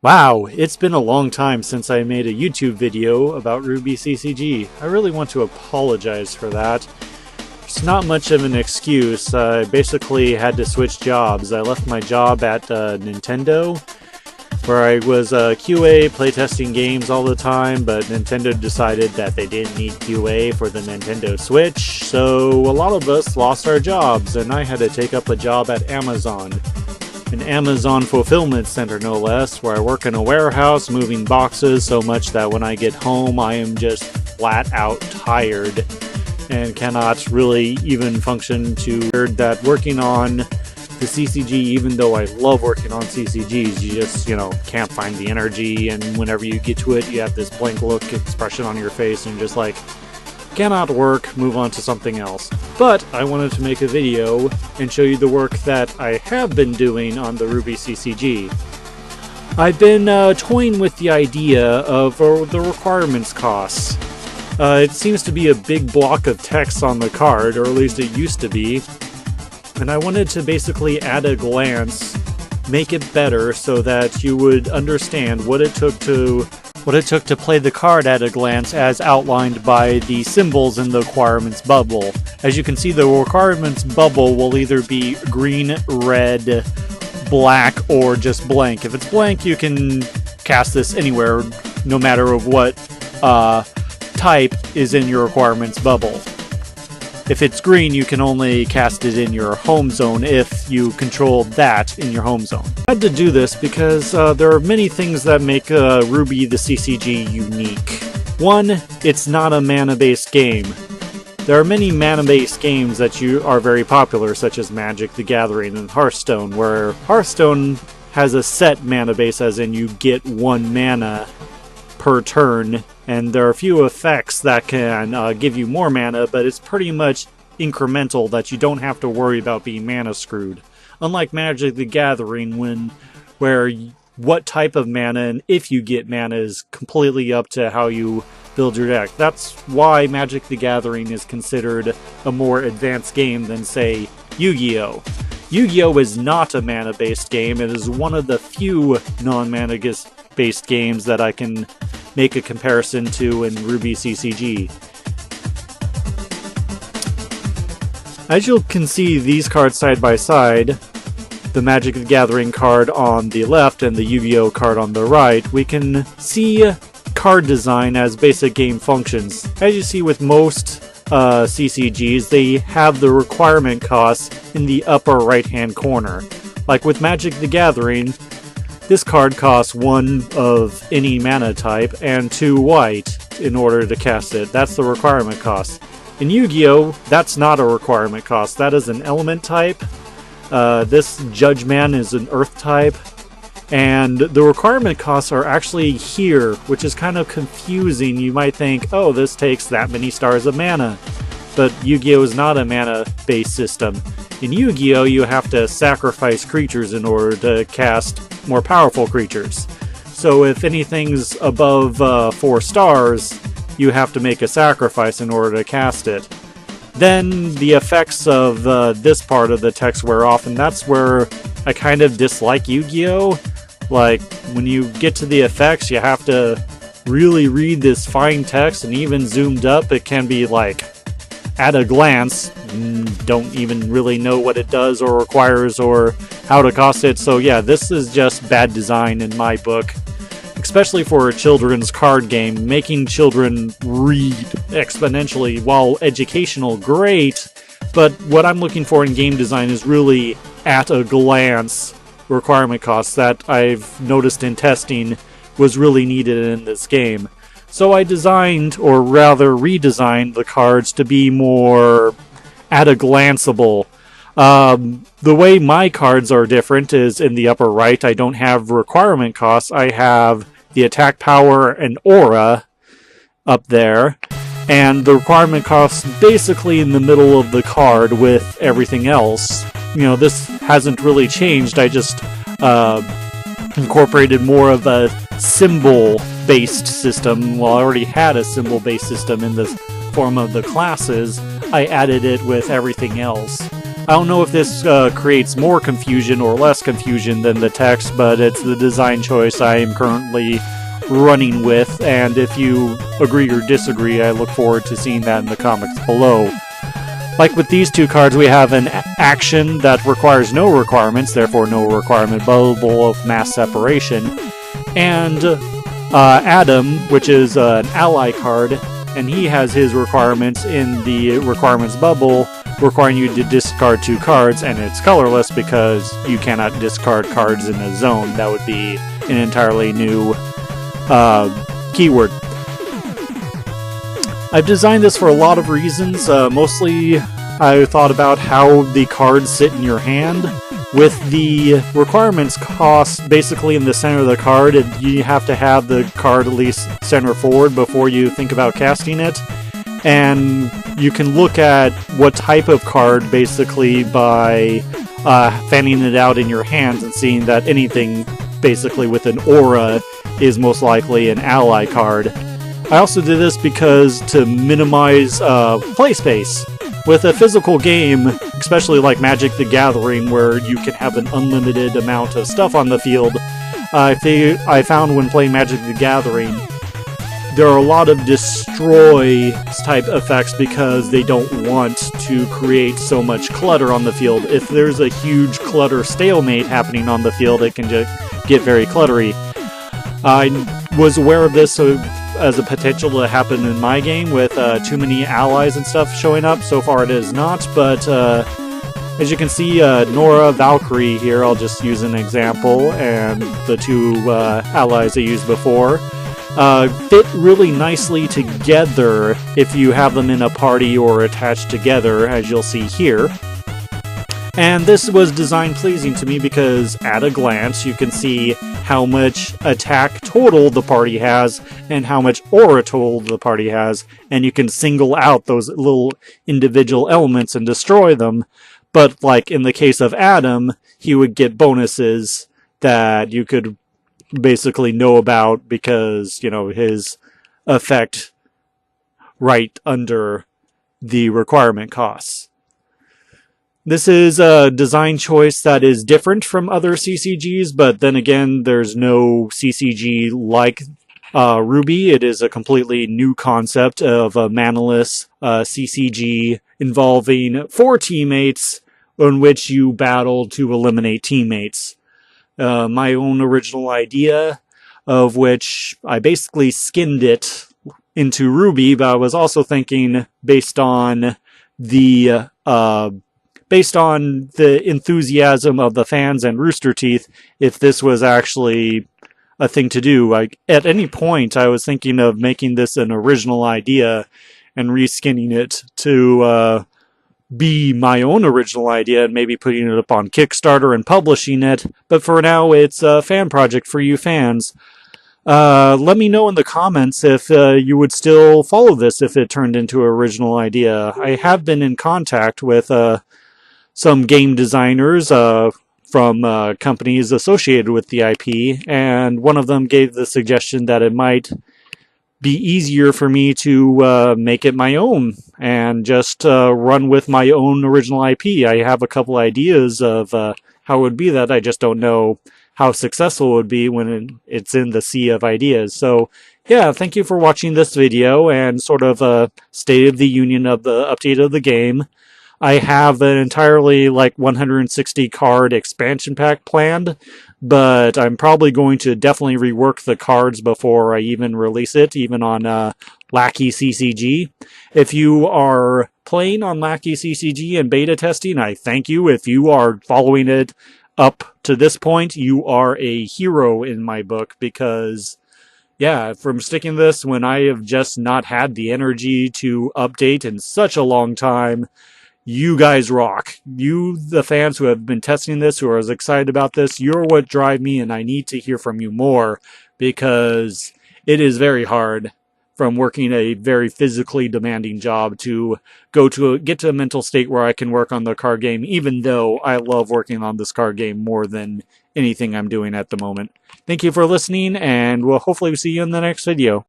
Wow, it's been a long time since I made a YouTube video about RWBY CCG. I really want to apologize for that. It's not much of an excuse. I basically had to switch jobs. I left my job at Nintendo, where I was QA playtesting games all the time, but Nintendo decided that they didn't need QA for the Nintendo Switch, so a lot of us lost our jobs, and I had to take up a job at Amazon. An Amazon fulfillment center, no less, where I work in a warehouse moving boxes so much that when I get home I am just flat out tired and cannot really even function. To that working on the CCG, even though I love working on CCGs, you just, can't find the energy, and whenever you get to it you have this blank look expression on your face and you're just like, cannot work, move on to something else. But I wanted to make a video and show you the work that I have been doing on the RWBY CCG. I've been toying with the idea of the requirements costs. It seems to be a big block of text on the card, or at least it used to be, and I wanted to basically at a glance make it better so that you would understand what it took to play the card at a glance as outlined by the symbols in the requirements bubble. As you can see, the requirements bubble will either be green, red, black, or just blank. If it's blank, you can cast this anywhere, no matter of what type is in your requirements bubble. If it's green, you can only cast it in your home zone if you control that in your home zone. I had to do this because there are many things that make RWBY the CCG unique. One, it's not a mana-based game. There are many mana-based games that are very popular, such as Magic the Gathering and Hearthstone, where Hearthstone has a set mana base, as in you get 1 mana per turn, and there are a few effects that can give you more mana, but it's pretty much incremental that you don't have to worry about being mana screwed. Unlike Magic the Gathering, where what type of mana and if you get mana is completely up to how you build your deck. That's why Magic the Gathering is considered a more advanced game than, say, Yu-Gi-Oh! Yu-Gi-Oh! Is not a mana-based game. It is one of the few non-mana-based games that I can make a comparison to in RWBY CCG. As you can see these cards side by side, the Magic the Gathering card on the left and the Yu-Gi-Oh! Card on the right, we can see card design as basic game functions. As you see with most CCGs, they have the requirement costs in the upper right hand corner. Like with Magic the Gathering, this card costs 1 of any mana type and 2 white in order to cast it. That's the requirement cost. In Yu-Gi-Oh! That's not a requirement cost. That is an element type. This Judge Man is an earth type. And the requirement costs are actually here, which is kind of confusing. You might think, oh, this takes that many stars of mana. But Yu-Gi-Oh! Is not a mana-based system. In Yu-Gi-Oh! You have to sacrifice creatures in order to cast more powerful creatures. So if anything's above 4 stars, you have to make a sacrifice in order to cast it. Then the effects of this part of the text wear off, and that's where I kind of dislike Yu-Gi-Oh! Like, when you get to the effects, you have to really read this fine text, and even zoomed up, it can be like, at a glance, don't even really know what it does or requires or how to cost it. So yeah, this is just bad design in my book. Especially for a children's card game, making children read exponentially, while educational, great, but what I'm looking for in game design is really at a glance requirement costs that I've noticed in testing was really needed in this game. So I designed, or rather redesigned, the cards to be more at a glanceable. The way my cards are different is in the upper right, I don't have requirement costs. I have the attack power and aura up there, and the requirement costs basically in the middle of the card with everything else. This hasn't really changed. I just incorporated more of a symbol-based system. Well, I already had a symbol-based system in the form of the classes. I added it with everything else. I don't know if this creates more confusion or less confusion than the text, but it's the design choice I am currently running with, and if you agree or disagree, I look forward to seeing that in the comments below. Like with these two cards, we have an action that requires no requirements, therefore no requirement bubble of mass separation, and Adam, which is an ally card, and he has his requirements in the requirements bubble, requiring you to discard 2 cards, and it's colorless because you cannot discard cards in a zone. That would be an entirely new keyword. I've designed this for a lot of reasons. Mostly I thought about how the cards sit in your hand. With the requirements cost basically in the center of the card, you have to have the card at least center forward before you think about casting it. And you can look at what type of card basically by fanning it out in your hands and seeing that anything basically with an aura is most likely an ally card. I also did this because to minimize play space. With a physical game, especially like Magic the Gathering, where you can have an unlimited amount of stuff on the field, I found when playing Magic the Gathering, there are a lot of destroy type effects because they don't want to create so much clutter on the field. If there's a huge clutter stalemate happening on the field, it can just get very cluttery. I was aware of this as a potential to happen in my game with too many allies and stuff showing up. So far it is not, but as you can see, Nora, Valkyrie here, I'll just use an example, and the 2 allies I used before, fit really nicely together if you have them in a party or attached together, as you'll see here. And this was designed pleasing to me because at a glance you can see how much attack total the party has and how much aura total the party has, and you can single out those little individual elements and destroy them. But like in the case of Adam, he would get bonuses that you could basically know about because, you know, his effect right under the requirement costs. This is a design choice that is different from other CCGs, but then again, there's no CCG like RWBY. It is a completely new concept of a manaless CCG involving 4 teammates in which you battle to eliminate teammates. My own original idea, of which I basically skinned it into RWBY, but I was also thinking based on the enthusiasm of the fans and Rooster Teeth, if this was actually a thing to do. Like, at any point, I was thinking of making this an original idea and reskinning it to be my own original idea and maybe putting it up on Kickstarter and publishing it. But for now, it's a fan project for you fans. Let me know in the comments if you would still follow this if it turned into an original idea. I have been in contact with some game designers from companies associated with the IP, and one of them gave the suggestion that it might be easier for me to make it my own and just run with my own original IP. I have a couple ideas of how it would be that I just don't know how successful it would be when it's in the sea of ideas. So yeah, thank you for watching this video and sort of a state of the union of the update of the game. I have an entirely like 160 card expansion pack planned, but I'm probably going to definitely rework the cards before I even release it, even on Lackey CCG. If you are playing on Lackey CCG and beta testing, I thank you. If you are following it up to this point, you are a hero in my book, because yeah, from sticking this when I have just not had the energy to update in such a long time, you guys rock. You, the fans who have been testing this, who are as excited about this, you're what drive me, and I need to hear from you more, because it is very hard from working a very physically demanding job to get to a mental state where I can work on the card game, even though I love working on this card game more than anything I'm doing at the moment. Thank you for listening, and we'll hopefully see you in the next video.